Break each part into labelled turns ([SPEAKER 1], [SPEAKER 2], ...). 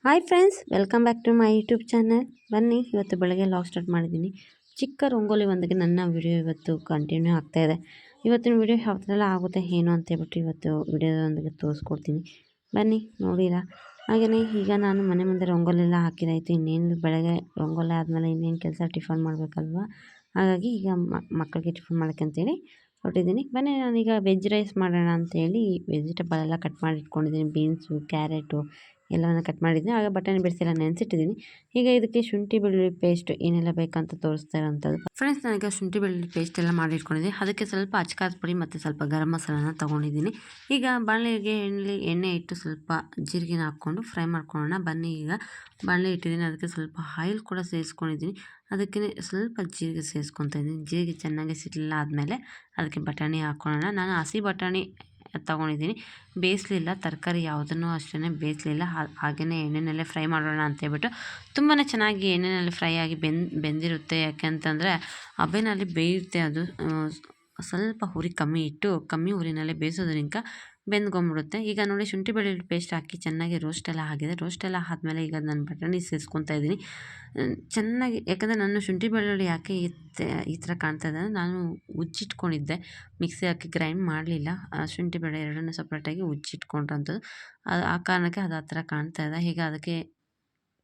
[SPEAKER 1] Hi friends, welcome back to my YouTube channel. ಬನ್ನಿ, ಇವತ್ತು ಬೆಳಗ್ಗೆ ಲಾಗ್ ಸ್ಟಾರ್ಟ್ ಮಾಡಿದ್ದೀನಿ. ಚಿಕ್ಕ ರಂಗೋಲಿ ಒಂದಿಗೆ ನನ್ನ ವಿಡಿಯೋ ಇವತ್ತು ಕಂಟಿನ್ಯೂ ಆಗ್ತಾಯಿದೆ. ಇವತ್ತಿನ ವಿಡಿಯೋ ಯಾವ ಥರ ಎಲ್ಲ ಆಗುತ್ತೆ ಏನು ಅಂತ ಹೇಳ್ಬಿಟ್ಟು ಇವತ್ತು ವಿಡಿಯೋದೊಂದಿಗೆ ತೋರಿಸ್ಕೊಡ್ತೀನಿ. ಬನ್ನಿ ನೋಡಿರ. ಹಾಗೆಯೇ ಈಗ ನಾನು ಮನೆ ಮುಂದೆ ರಂಗೋಲಿ ಎಲ್ಲ ಹಾಕಿದಾಯಿತು. ಇನ್ನೇನು ಬೆಳಗ್ಗೆ ರಂಗೋಲಿ ಆದಮೇಲೆ ಇನ್ನೇನು ಕೆಲಸ ಟಿಫನ್ ಮಾಡಬೇಕಲ್ವ. ಹಾಗಾಗಿ ಈಗ ಮಕ್ಕಳಿಗೆ ಟಿಫನ್ ಮಾಡೋಕ್ಕೆ ಅಂತೇಳಿ ಹೊರಟಿದ್ದೀನಿ. ಬನ್ನಿ, ನಾನೀಗ ವೆಜ್ ರೈಸ್ ಮಾಡೋಣ ಅಂತೇಳಿ ವೆಜಿಟಬಲ್ ಎಲ್ಲ ಕಟ್ ಮಾಡಿ ಇಟ್ಕೊಂಡಿದ್ದೀನಿ. ಬೀನ್ಸು, ಕ್ಯಾರೆಟು ಎಲ್ಲವನ್ನು ಕಟ್ ಮಾಡಿದ್ದೀನಿ. ಆಗ ಬಟಾಣಿ ಬಿಡಿಸಿ ಎಲ್ಲ ನೆನೆಸಿಟ್ಟಿದ್ದೀನಿ. ಈಗ ಇದಕ್ಕೆ ಶುಂಠಿ ಬೆಳ್ಳುಳ್ಳಿ ಪೇಸ್ಟ್ ಏನೆಲ್ಲ ಬೇಕಂತ ತೋರಿಸ್ತಾ ಇರೋಂಥದ್ದು. ಫ್ರೆಂಡ್ಸ್, ನಾನೀಗ ಶುಂಠಿ ಬೆಳ್ಳುಳ್ಳಿ ಪೇಸ್ಟ್ ಎಲ್ಲ ಮಾಡಿ ಇಟ್ಕೊಂಡಿದ್ದೀನಿ. ಅದಕ್ಕೆ ಸ್ವಲ್ಪ ಅಚ್ಕಾರದ ಪುಡಿ ಮತ್ತು ಸ್ವಲ್ಪ ಗರಂ ಮಸಾಲಾನ ತೊಗೊಂಡಿದ್ದೀನಿ. ಈಗ ಬಾಣಲೆಗೆ ಎಣ್ಣೆ ಇಟ್ಟು ಸ್ವಲ್ಪ ಜೀರಿಗೆನ ಹಾಕ್ಕೊಂಡು ಫ್ರೈ ಮಾಡ್ಕೊಳ್ಳೋಣ. ಬನ್ನಿ, ಈಗ ಬಾಣಲೆ ಇಟ್ಟಿದ್ದೀನಿ. ಅದಕ್ಕೆ ಸ್ವಲ್ಪ ಆಯಿಲ್ ಕೂಡ ಸೇರಿಸ್ಕೊಂಡಿದ್ದೀನಿ. ಅದಕ್ಕೆ ಸ್ವಲ್ಪ ಜೀರಿಗೆ ಸೇರಿಸ್ಕೊತಾ ಇದ್ದೀನಿ. ಜೀರಿಗೆ ಚೆನ್ನಾಗಿ ಸಿಡ್ಲ ಆದಮೇಲೆ ಅದಕ್ಕೆ ಬಟಾಣಿ ಹಾಕ್ಕೊಳ್ಳೋಣ. ನಾನು ಹಸಿ ಬಟಾಣಿ ತೊಗೊಂಡಿದ್ದೀನಿ, ಬೇಯಿಸಲಿಲ್ಲ. ತರಕಾರಿ ಯಾವುದನ್ನು ಅಷ್ಟೇ ಬೇಯಿಸಲಿಲ್ಲ. ಹಾಗೆಯೇ ಎಣ್ಣೆಯಲ್ಲೇ ಫ್ರೈ ಮಾಡೋಣ ಅಂತೇಳ್ಬಿಟ್ಟು ತುಂಬಾ ಚೆನ್ನಾಗಿ ಎಣ್ಣೆಯಲ್ಲಿ ಫ್ರೈ ಆಗಿ ಬೆಂದಿರುತ್ತೆ. ಯಾಕೆಂತಂದರೆ ಹಬೆನಲ್ಲಿ ಬೇಯುತ್ತೆ. ಅದು ಸ್ವಲ್ಪ ಹುರಿ ಕಮ್ಮಿ ಇಟ್ಟು ಕಮ್ಮಿ ಉರಿನಲ್ಲೇ ಬೇಯಿಸೋದ್ರಿಂದ ಬೆಂದ್ಕೊಂಬಿಡುತ್ತೆ. ಈಗ ನೋಡಿ, ಶುಂಠಿ ಬೆಳ್ಳುಳ್ಳಿ ಪೇಸ್ಟ್ ಹಾಕಿ ಚೆನ್ನಾಗಿ ರೋಸ್ಟ್ ಎಲ್ಲ ಆಗಿದೆ. ರೋಸ್ಟ್ ಎಲ್ಲ ಆದಮೇಲೆ ಈಗ ನಾನು ಬಟಾಣಿ ಸೇರಿಸ್ಕೊತಾ ಇದ್ದೀನಿ ಚೆನ್ನಾಗಿ. ಯಾಕಂದರೆ ನಾನು ಶುಂಠಿ ಬೆಳ್ಳುಳ್ಳಿ ಯಾಕೆ ಈ ಥರ ಕಾಣ್ತಾ ಇದೆ ಅಂದರೆ, ನಾನು ಉಜ್ಜಿಟ್ಕೊಂಡಿದ್ದೆ, ಮಿಕ್ಸಿ ಹಾಕಿ ಗ್ರೈಂಡ್ ಮಾಡಲಿಲ್ಲ. ಶುಂಠಿ ಬೆಳ್ಳುಳ್ಳಿ ಎರಡನ್ನೂ ಸಪ್ರೇಟಾಗಿ ಉಜ್ಜಿಟ್ಕೊಂಡ್ರಂಥದ್ದು. ಆ ಕಾರಣಕ್ಕೆ ಅದು ಆ ಥರ ಕಾಣ್ತಾ ಇದೆ. ಈಗ ಅದಕ್ಕೆ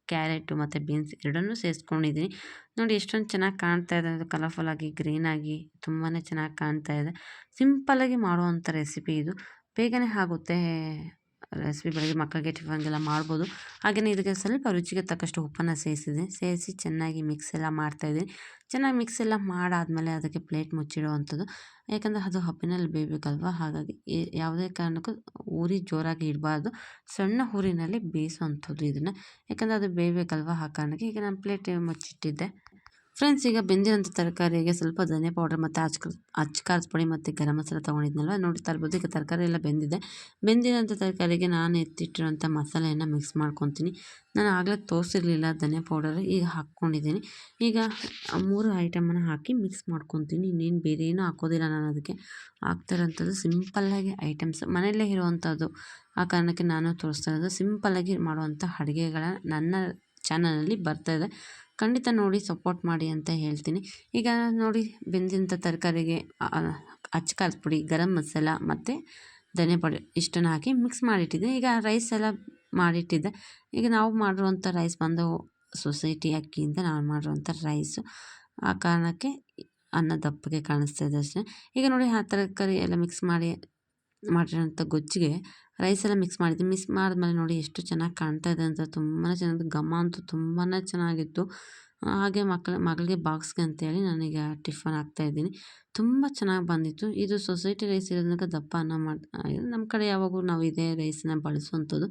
[SPEAKER 1] ಕ್ಯಾರೆಟು ಮತ್ತು ಬೀನ್ಸ್ ಎರಡನ್ನೂ ಸೇರಿಸ್ಕೊಂಡಿದ್ದೀನಿ. ನೋಡಿ ಎಷ್ಟೊಂದು ಚೆನ್ನಾಗಿ ಕಾಣ್ತಾ ಇದೆ. ಅದು ಕಲರ್ಫುಲ್ಲಾಗಿ ಗ್ರೀನಾಗಿ ತುಂಬಾ ಚೆನ್ನಾಗಿ ಕಾಣ್ತಾ ಇದೆ. ಸಿಂಪಲ್ಲಾಗಿ ಮಾಡುವಂಥ ರೆಸಿಪಿ ಇದು. ಬೇಗನೆ ಆಗುತ್ತೆ ರೆಸಿಪಿ. ಬೆಳಗ್ಗೆ ಮಕ್ಕಳಿಗೆ ಟಿಫನ್ಗೆಲ್ಲ ಮಾಡ್ಬೋದು. ಹಾಗೆಯೇ ಇದಕ್ಕೆ ಸ್ವಲ್ಪ ರುಚಿಗೆ ತಕ್ಕಷ್ಟು ಉಪ್ಪನ್ನು ಸೇರಿಸಿ ಚೆನ್ನಾಗಿ ಮಿಕ್ಸ್ ಎಲ್ಲ ಮಾಡ್ತಾಯಿದ್ದೀನಿ. ಚೆನ್ನಾಗಿ ಮಿಕ್ಸ್ ಎಲ್ಲ ಮಾಡಾದಮೇಲೆ ಅದಕ್ಕೆ ಪ್ಲೇಟ್ ಮುಚ್ಚಿಡುವಂಥದ್ದು. ಯಾಕಂದರೆ ಅದು ಹಪ್ಪಿನಲ್ಲಿ ಬೇಯಬೇಕಲ್ವ. ಹಾಗಾಗಿ ಯಾವುದೇ ಕಾರಣಕ್ಕೂ ಉರಿ ಜೋರಾಗಿ ಇಡಬಾರ್ದು. ಸಣ್ಣ ಹುರಿನಲ್ಲಿ ಬೇಯಿಸುವಂಥದ್ದು ಇದನ್ನು. ಯಾಕಂದರೆ ಅದು ಬೇಯಬೇಕಲ್ವ, ಆ ಕಾರಣಕ್ಕೆ ಈಗ ನಾನು ಪ್ಲೇಟ್ ಮುಚ್ಚಿಟ್ಟಿದ್ದೆ. ಫ್ರೆಂಡ್ಸ್, ಈಗ ಬೆಂದಿರೋಂಥ ತರಕಾರಿಗೆ ಸ್ವಲ್ಪ ಧನಿಯಾ ಪೌಡರ್ ಮತ್ತು ಅಚ್ಕಾರದ ಪುಡಿ ಮತ್ತು ಗರಂ ಮಸಾಲ ತೊಗೊಂಡಿದ್ನಲ್ವ, ನೋಡ್ತಾ ಇರ್ಬೋದು. ಈಗ ತರಕಾರಿ ಎಲ್ಲ ಬೆಂದಿರೋಂಥ ತರಕಾರಿಗೆ ನಾನು ಎತ್ತಿಟ್ಟಿರೋಂಥ ಮಸಾಲೆಯನ್ನು ಮಿಕ್ಸ್ ಮಾಡ್ಕೊತೀನಿ. ನಾನು ಆಗಲೇ ತೋರಿಸಿರಲಿಲ್ಲ ಧನಿಯಾ ಪೌಡರ್, ಈಗ ಹಾಕ್ಕೊಂಡಿದ್ದೀನಿ. ಈಗ 3 ಐಟಮನ್ನು ಹಾಕಿ ಮಿಕ್ಸ್ ಮಾಡ್ಕೊತೀನಿ. ಇನ್ನೇನು ಬೇರೆ ಏನೂ ಹಾಕೋದಿಲ್ಲ. ನಾನು ಅದಕ್ಕೆ ಹಾಕ್ತಿರೋಂಥದ್ದು ಸಿಂಪಲ್ಲಾಗಿ ಐಟಮ್ಸ್ ಮನೆಯಲ್ಲೇ ಇರುವಂಥದ್ದು. ಆ ಕಾರಣಕ್ಕೆ ನಾನು ತೋರಿಸ್ತಾ ಇರೋದು ಸಿಂಪಲ್ಲಾಗಿ ಮಾಡುವಂಥ ಅಡುಗೆಗಳ ನನ್ನ ಚಾನಲಲ್ಲಿ ಬರ್ತಾಯಿದೆ. ಖಂಡಿತ ನೋಡಿ, ಸಪೋರ್ಟ್ ಮಾಡಿ ಅಂತ ಹೇಳ್ತೀನಿ. ಈಗ ನೋಡಿ, ಬೆಂದಿರೋಂಥ ತರಕಾರಿಗೆ ಅಚ್ಕಾರದ ಪುಡಿ, ಗರಂ ಮಸಾಲ ಮತ್ತು ಧನಿಯಾ ಪುಡಿ ಇಷ್ಟನ್ನು ಹಾಕಿ ಮಿಕ್ಸ್ ಮಾಡಿಟ್ಟಿದ್ದೆ. ಈಗ ರೈಸ್ ಎಲ್ಲ ಮಾಡಿಟ್ಟಿದ್ದೆ. ಈಗ ನಾವು ಮಾಡಿರುವಂಥ ರೈಸ್ ಬಂದು ಸೊಸೈಟಿ ಅಕ್ಕಿಯಿಂದ ನಾನು ಮಾಡಿರುವಂಥ ರೈಸು. ಆ ಕಾರಣಕ್ಕೆ ಅನ್ನ ದಪ್ಪಗೆ ಕಾಣಿಸ್ತಾ ಇದೆ ಅಷ್ಟೇ. ಈಗ ನೋಡಿ, ಆ ತರಕಾರಿ ಎಲ್ಲ ಮಿಕ್ಸ್ ಮಾಡಿರೋಂಥ ಗೊಜ್ಜಿಗೆ ರೈಸ್ ಎಲ್ಲ ಮಿಕ್ಸ್ ಮಾಡಿದ್ದೀನಿ. ಮಿಕ್ಸ್ ಮಾಡಿದ್ಮೇಲೆ ನೋಡಿ ಎಷ್ಟು ಚೆನ್ನಾಗಿ ಕಾಣ್ತಾ ಇದೆ ಅಂತ. ತುಂಬಾ ಚೆನ್ನಾಗಿ ಘಮ ಅಂತೂ ತುಂಬಾ ಚೆನ್ನಾಗಿತ್ತು. ಹಾಗೆ ಮಗಳಿಗೆ ಬಾಕ್ಸ್ಗೆ ಅಂತೇಳಿ ನಾನೀಗ ಟಿಫನ್ ಹಾಕ್ತಾಯಿದ್ದೀನಿ. ತುಂಬ ಚೆನ್ನಾಗಿ ಬಂದಿತ್ತು. ಇದು ಸೊಸೈಟಿ ರೈಸ್ ಇರೋದ್ರಿಂದ ದಪ್ಪ ಅನ್ನ ನಮ್ಮ ಕಡೆ ಯಾವಾಗೂ ನಾವು ಇದೇ ರೈಸನ್ನ ಬಳಸುವಂಥದ್ದು.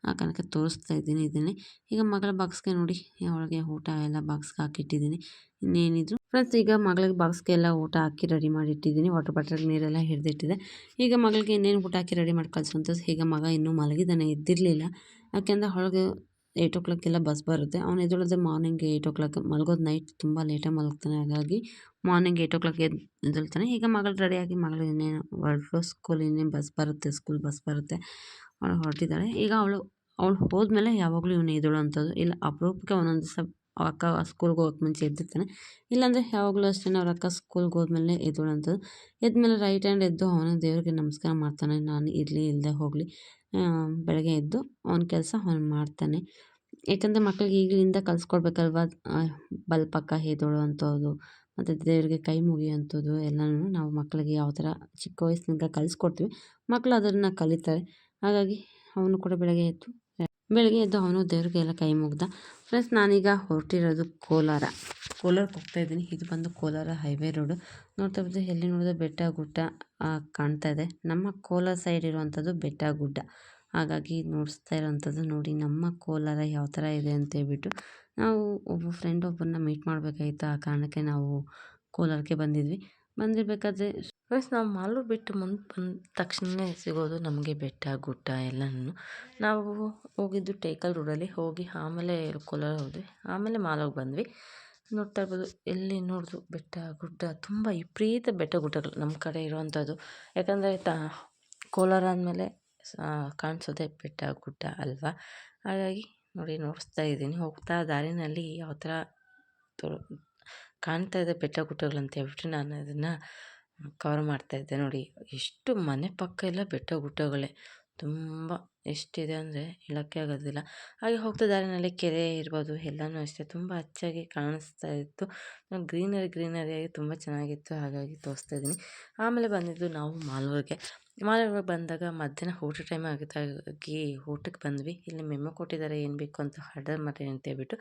[SPEAKER 1] ಆ ಕಾರಣಕ್ಕೆ ತೋರಿಸ್ತಾ ಇದ್ದೀನಿ ಇದನ್ನೇ. ಈಗ ಮಗಳ ಬಾಕ್ಸ್ಗೆ ನೋಡಿ, ಅವಳಿಗೆ ಊಟ ಎಲ್ಲ ಬಾಕ್ಸ್ಗೆ ಹಾಕಿಟ್ಟಿದ್ದೀನಿ. ಇನ್ನೇನಿದ್ರು ಫ್ರೆಂಡ್ಸ್, ಈಗ ಮಗಳಿಗೆ ಬಾಕ್ಸ್ಗೆ ಎಲ್ಲ ಊಟ ಹಾಕಿ ರೆಡಿ ಮಾಡಿಟ್ಟಿದ್ದೀನಿ. ವಾಟರ್ ಬಾಟಲ್ಗೆ ನೀರೆಲ್ಲ ಹಿಡಿದಿಟ್ಟಿದೆ. ಈಗ ಮಗಳಿಗೆ ಇನ್ನೇನು ಊಟ ಹಾಕಿ ರೆಡಿ ಮಾಡಿ ಕಳಿಸುವಂಥದ್ದು. ಈಗ ಮಗ ಇನ್ನೂ ಮಲಗಿದ್ದಾನೆ, ಎದ್ದಿರಲಿಲ್ಲ. ಯಾಕೆಂದರೆ ಅವಳಿಗೆ 8 o'clockಗೆಲ್ಲ ಬಸ್ ಬರುತ್ತೆ. ಅವನು ಎದ್ದೇಳೋದೇ ಮಾರ್ನಿಂಗ್ 8 o'clock. ಮಲಗೋದು ನೈಟ್ ತುಂಬ ಲೇಟಾಗಿ ಮಲಗ್ತಾನೆ. ಹಾಗಾಗಿ ಮಾರ್ನಿಂಗ್ 8 o'clock ಎದ್ದೇಳ್ತಾನೆ. ಈಗ ಮಗಳು ರೆಡಿಯಾಗಿ ಮಗಳು ಇನ್ನೇನು ಹೊರಟು ಸ್ಕೂಲ್, ಇನ್ನೇನು ಬಸ್ ಬರುತ್ತೆ, ಸ್ಕೂಲ್ ಬಸ್ ಬರುತ್ತೆ. ಅವಳು ಹೊರಟಿದ್ದಾಳೆ. ಈಗ ಅವಳು ಹೋದ್ಮೇಲೆ ಯಾವಾಗಲೂ ಇವನು ಎದ್ದೇಳುವಂಥದ್ದು. ಇಲ್ಲ ಅಪರೂಪಕ್ಕೆ ಒಂದೊಂದು ದಿವಸ ಅವ್ರ ಅಕ್ಕ ಸ್ಕೂಲ್ಗೆ ಹೋಗೋಕ್ಕೆ ಮುಂಚೆ ಎದ್ದಿರ್ತಾನೆ. ಇಲ್ಲಾಂದರೆ ಯಾವಾಗಲೂ ಅಷ್ಟೇ ಅವ್ರ ಅಕ್ಕ ಸ್ಕೂಲ್ಗೆ ಹೋದ್ಮೇಲೆ ಎದ್ದೇಳುವಂಥದ್ದು. ಎದ್ಮೇಲೆ ರೈಟ್ ಹ್ಯಾಂಡ್ ಎದ್ದು ಅವನು ದೇವರಿಗೆ ನಮಸ್ಕಾರ ಮಾಡ್ತಾನೆ. ನಾನು ಇರಲಿ ಇಲ್ಲದೆ ಹೋಗಲಿ, ಬೆಳಗ್ಗೆ ಎದ್ದು ಅವನ ಕೆಲಸ ಅವನು ಮಾಡ್ತಾನೆ. ಏಕೆಂದರೆ ಮಕ್ಕಳಿಗೆ ಈಗಲಿಂದ ಕಲಿಸ್ಕೊಡ್ಬೇಕಲ್ವ. ಬಲ್ಪಕ್ಕ ಎದ್ದೇಳುವಂಥದ್ದು ಮತ್ತು ದೇವರಿಗೆ ಕೈ ಮುಗಿಯುವಂಥದ್ದು ಎಲ್ಲನೂ ನಾವು ಮಕ್ಕಳಿಗೆ ಯಾವ ಥರ ಚಿಕ್ಕ ವಯಸ್ಸಿನಿಂದ ಕಲಿಸ್ಕೊಡ್ತೀವಿ, ಮಕ್ಕಳು ಅದನ್ನು ಕಲಿತಾರೆ. ಹಾಗಾಗಿ ಅವನು ಕೂಡ ಬೆಳಗ್ಗೆ ಎದ್ದು ಅವನು ದೇವ್ರಿಗೆ ಎಲ್ಲ ಕೈ ಮುಗ್ದ. ಫ್ರೆಂಡ್ಸ್, ನಾನೀಗ ಹೊರಟಿರೋದು ಕೋಲಾರಕ್ಕೆ ಹೋಗ್ತಾಯಿದ್ದೀನಿ. ಇದು ಬಂದು ಕೋಲಾರ ಹೈವೇ ರೋಡು. ನೋಡ್ತಾ ಇರ್ಬೋದು, ಎಲ್ಲಿ ನೋಡಿದ್ರೆ ಬೆಟ್ಟ ಗುಡ್ಡ ಕಾಣ್ತಾ ಇದೆ. ನಮ್ಮ ಕೋಲಾರ ಸೈಡ್ ಇರುವಂಥದ್ದು ಬೆಟ್ಟ ಗುಡ್ಡ. ಹಾಗಾಗಿ ನೋಡಿಸ್ತಾ ಇರೋವಂಥದ್ದು. ನೋಡಿ ನಮ್ಮ ಕೋಲಾರ ಯಾವ ಥರ ಇದೆ ಅಂತೇಳ್ಬಿಟ್ಟು. ನಾವು ಒಬ್ಬರನ್ನ ಮೀಟ್ ಮಾಡಬೇಕಾಗಿತ್ತು. ಆ ಕಾರಣಕ್ಕೆ ನಾವು ಕೋಲಾರಕ್ಕೆ ಬಂದಿರಬೇಕಾದ್ರೆ ಫ್ರೆಂಡ್ಸ್, ನಾವು ಮಾಲೂರು ಬಿಟ್ಟು ಮುಂದೆ ಬಂದ ತಕ್ಷಣವೇ ಸಿಗೋದು ನಮಗೆ ಬೆಟ್ಟ ಗುಡ್ಡ ಎಲ್ಲನೂ. ನಾವು ಹೋಗಿದ್ದು ಟೇಕಲ್ ರೋಡಲ್ಲಿ ಹೋಗಿ ಆಮೇಲೆ ಕೋಲಾರ ಹೋದ್ವಿ, ಆಮೇಲೆ ಮಾಲೂರಿಗೆ ಬಂದ್ವಿ. ನೋಡ್ತಾ ಇರ್ಬೋದು, ಎಲ್ಲಿ ನೋಡಿದ್ರು ಬೆಟ್ಟ ಗುಡ್ಡ, ತುಂಬ ವಿಪರೀತ ಬೆಟ್ಟ ಗುಡ್ಡಗಳು ನಮ್ಮ ಕಡೆ ಇರುವಂಥದ್ದು. ಯಾಕಂದರೆ ಕೋಲಾರ ಅಂದಮೇಲೆ ಕಾಣಿಸೋದೆ ಬೆಟ್ಟ ಗುಡ್ಡ ಅಲ್ವಾ. ಹಾಗಾಗಿ ನೋಡಿ ನೋಡಿಸ್ತಾ ಇದ್ದೀನಿ. ಹೋಗ್ತಾ ದಾರಿನಲ್ಲಿ ಯಾವ ಥರ ತೋ ಕಾಣ್ತಾ ಇದೆ ಬೆಟ್ಟ ಗುಡ್ಡಗಳಂತ ಹೇಳ್ಬಿಟ್ಟು ನಾನು ಅದನ್ನು ಕವರ್ ಮಾಡ್ತಾಯಿದ್ದೆ. ನೋಡಿ ಎಷ್ಟು ಮನೆ ಪಕ್ಕ ಎಲ್ಲ ಬೆಟ್ಟ ಗುಡ್ಡಗಳೇ ತುಂಬ ಎಷ್ಟಿದೆ ಅಂದರೆ ಹೇಳೋಕ್ಕೆ ಆಗೋದಿಲ್ಲ. ಹಾಗೆ ಹೋಗ್ತಾ ದಾರಿನಲ್ಲಿ ಕೆರೆ ಇರ್ಬೋದು ಎಲ್ಲನೂ ಅಷ್ಟೇ ತುಂಬ ಹಚ್ಚಾಗಿ ಕಾಣಿಸ್ತಾ ಇತ್ತು. ಗ್ರೀನರಿಯಾಗಿ ತುಂಬ ಚೆನ್ನಾಗಿತ್ತು, ಹಾಗಾಗಿ ತೋರಿಸ್ತಾ ಇದ್ದೀನಿ. ಆಮೇಲೆ ಬಂದಿದ್ದು ನಾವು ಮಾಲೂರಿಗೆ ಬಂದಾಗ ಮಧ್ಯಾಹ್ನ ಊಟ ಟೈಮ್ ಆಗಿ ಊಟಕ್ಕೆ ಬಂದ್ವಿ. ಇಲ್ಲಿ ಮೆಮೊ ಕೊಟ್ಟಿದ್ದಾರೆ ಏನು ಬೇಕು ಅಂತ ಆರ್ಡರ್ ಮಾಡಿ ಅಂತ ಹೇಳ್ಬಿಟ್ಟು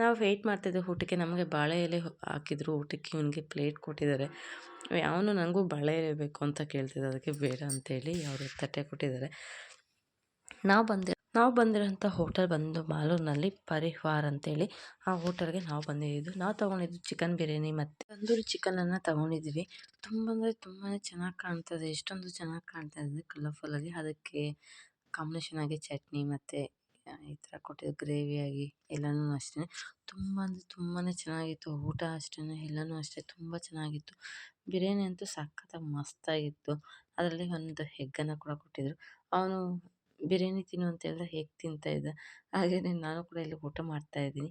[SPEAKER 1] ನಾವು ವೆಯ್ಟ್ ಮಾಡ್ತಾಯಿದ್ದೆ ಊಟಕ್ಕೆ. ನಮಗೆ ಬಾಳೆ ಎಲೆ ಹಾಕಿದ್ರು ಊಟಕ್ಕೆ, ಇವನಿಗೆ ಪ್ಲೇಟ್ ಕೊಟ್ಟಿದ್ದಾರೆ. ಅವನು ನನಗೂ ಬಾಳೆ ಎಲೆ ಬೇಕು ಅಂತ ಕೇಳ್ತಿದ್ದ, ಅದಕ್ಕೆ ಬೇಡ ಅಂತೇಳಿ ಅವರು ತಟ್ಟೆ ಕೊಟ್ಟಿದ್ದಾರೆ. ನಾವು ಬಂದಿರೋಂಥ ಹೋಟೆಲ್ ಬಂದು ಮಾಲೂರಿನಲ್ಲಿ ಪರಿವಾರ್ ಅಂತೇಳಿ ಆ ಹೋಟೆಲ್ಗೆ ನಾವು ಬಂದಿದ್ದು. ನಾವು ತೊಗೊಂಡಿದ್ದು ಚಿಕನ್ ಬಿರಿಯಾನಿ ಮತ್ತು ತಂದೂರಿ ಚಿಕನನ್ನು ತೊಗೊಂಡಿದ್ವಿ. ತುಂಬ ಅಂದರೆ ತುಂಬಾ ಚೆನ್ನಾಗಿ ಕಾಣ್ತದೆ. ಎಷ್ಟೊಂದು ಚೆನ್ನಾಗಿ ಕಾಣ್ತಾ ಇದೆ ಕಲರ್ಫುಲ್ಲಾಗಿ. ಅದಕ್ಕೆ ಕಾಂಬಿನೇಷನ್ ಆಗಿ ಚಟ್ನಿ ಮತ್ತು ಈ ಥರ ಕೊಟ್ಟಿದ್ದು ಗ್ರೇವಿಯಾಗಿ ಎಲ್ಲನೂ ಅಷ್ಟೇ ತುಂಬ ಅಂದರೆ ತುಂಬಾ ಚೆನ್ನಾಗಿತ್ತು. ಊಟ ಅಷ್ಟೇ ಎಲ್ಲನೂ ಅಷ್ಟೇ ತುಂಬ ಚೆನ್ನಾಗಿತ್ತು. ಬಿರಿಯಾನಿ ಅಂತೂ ಸಖತ್ತಾಗಿ ಮಸ್ತಾಗಿತ್ತು. ಅದರಲ್ಲಿ ಒಂದು ಎಗ್ಗನ್ನು ಕೂಡ ಕೊಟ್ಟಿದ್ದರು. ಅವನು ಬಿರಿಯಾನಿ ತಿನ್ನು ಅಂತ ಹೇಳಿದ್ರೆ ಎಗ್ ತಿಂತಾಯಿದ್ದ. ಹಾಗೆಯೇ ನಾನು ಕೂಡ ಇಲ್ಲಿ ಊಟ ಮಾಡ್ತಾಯಿದ್ದೀನಿ.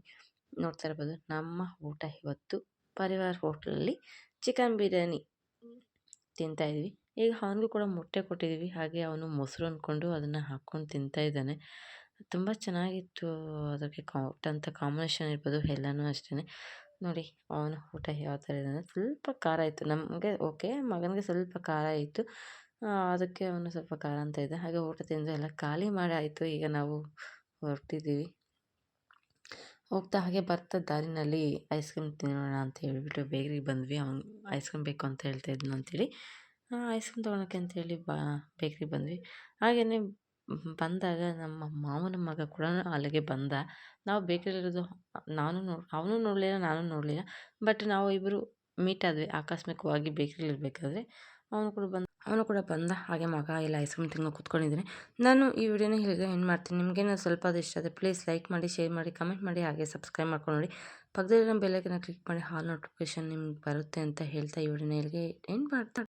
[SPEAKER 1] ನೋಡ್ತಾ ಇರ್ಬೋದು ನಮ್ಮ ಊಟ ಇವತ್ತು ಪರಿವಾರ್ ಹೋಟ್ಲಲ್ಲಿ ಚಿಕನ್ ಬಿರಿಯಾನಿ ತಿಂತಾಯಿದ್ವಿ. ಈಗ ಅವನಿಗೂ ಕೂಡ ಮೊಟ್ಟೆ ಕೊಟ್ಟಿದ್ದೀವಿ. ಹಾಗೆ ಅವನು ಮೊಸರು ಅಂದ್ಕೊಂಡು ಅದನ್ನು ಹಾಕ್ಕೊಂಡು ತಿಂತಾಯಿದ್ದಾನೆ. ತುಂಬ ಚೆನ್ನಾಗಿತ್ತು. ಅದಕ್ಕೆ ಕೊಟ್ಟಂಥ ಕಾಂಬಿನೇಷನ್ ಇರ್ಬೋದು ಎಲ್ಲನೂ ಅಷ್ಟೇ. ನೋಡಿ ಅವನ ಊಟ ಯಾವ ಥರ ಇದೆ ಅಂದರೆ ಸ್ವಲ್ಪ ಖಾರ ಇತ್ತು. ನಮಗೆ ಓಕೆ, ಮಗನಿಗೆ ಸ್ವಲ್ಪ ಖಾರ ಇತ್ತು. ಅದಕ್ಕೆ ಅವನು ಸ್ವಲ್ಪ ಖಾರ ಅಂತ ಇದ್ದ. ಹಾಗೆ ಊಟ ತಿಂದು ಎಲ್ಲ ಖಾಲಿ ಮಾಡಿ ಆಯಿತು. ಈಗ ನಾವು ಹೊರಟಿದ್ದೀವಿ. ಹೋಗ್ತಾ ಹಾಗೆ ಬರ್ತಾ ದಾರಿನಲ್ಲಿ ಐಸ್ ಕ್ರೀಮ್ ತಿನ್ನೋಣ ಅಂತ ಹೇಳಿಬಿಟ್ಟು ಬೇಕ್ರಿಗೆ ಬಂದ್ವಿ. ಅವ್ನು ಐಸ್ ಕ್ರೀಮ್ ಬೇಕು ಅಂತ ಹೇಳ್ತಾ ಇದ್ನು ಅಂತೇಳಿ ಐಸ್ ಕ್ರೀಮ್ ತೊಗೊಳಕ್ಕೆ ಅಂತೇಳಿ ಬೇಕ್ರಿಗೆ ಬಂದ್ವಿ. ಹಾಗೆಯೇ ಬಂದಾಗ ನಮ್ಮ ಮಾವನ ಮಗ ಕೂಡ ಅಲ್ಲಿಗೆ ಬಂದ. ನಾವು ಬೇಕ್ರಿಲಿರೋದು ಅವನು ನೋಡಲಿಲ್ಲ, ನಾನು ನೋಡಲಿಲ್ಲ. ಬಟ್ ನಾವು ಇಬ್ಬರು ಮೀಟ್ ಆದ್ವಿ ಆಕಸ್ಮಿಕವಾಗಿ ಬೇಕ್ರಿಲಿರಬೇಕಾದ್ರೆ. ಅವನು ಕೂಡ ಬಂದ. ಹಾಗೆ ಮಗ ಎಲ್ಲ ಐಸ್ ಕ್ರೀಮ್ ತಿನ್ನೋ ಕೂತ್ಕೊಂಡಿದ್ದೀನಿ. ನಾನು ಈ ವಿಡಿಯೋನ ಇಲ್ಲಿಗೆ ಎಂಡ್ ಮಾಡ್ತೀನಿ. ನಿಮಗೇನಾದ್ರು ಸ್ವಲ್ಪ ಅದು ಇಷ್ಟ ಆದರೆ ಪ್ಲೀಸ್ ಲೈಕ್ ಮಾಡಿ, ಶೇರ್ ಮಾಡಿ, ಕಮೆಂಟ್ ಮಾಡಿ, ಹಾಗೆ ಸಬ್ಸ್ಕ್ರೈಬ್ ಮಾಡ್ಕೊಂಡು ನೋಡಿ. ಪಕ್ಕದಲ್ಲಿರೋ ಬೆಲ್ ಐಕಾನ್ನ ಕ್ಲಿಕ್ ಮಾಡಿ ಆಲ್ ನೋಟಿಫಿಕೇಷನ್ ನಿಮ್ಗೆ ಬರುತ್ತೆ ಅಂತ ಹೇಳ್ತಾ ಈ ವಿಡಿಯೋನ ಇಲ್ಲಿಗೆ ಎಂಡ್ ಮಾಡ್ತಾ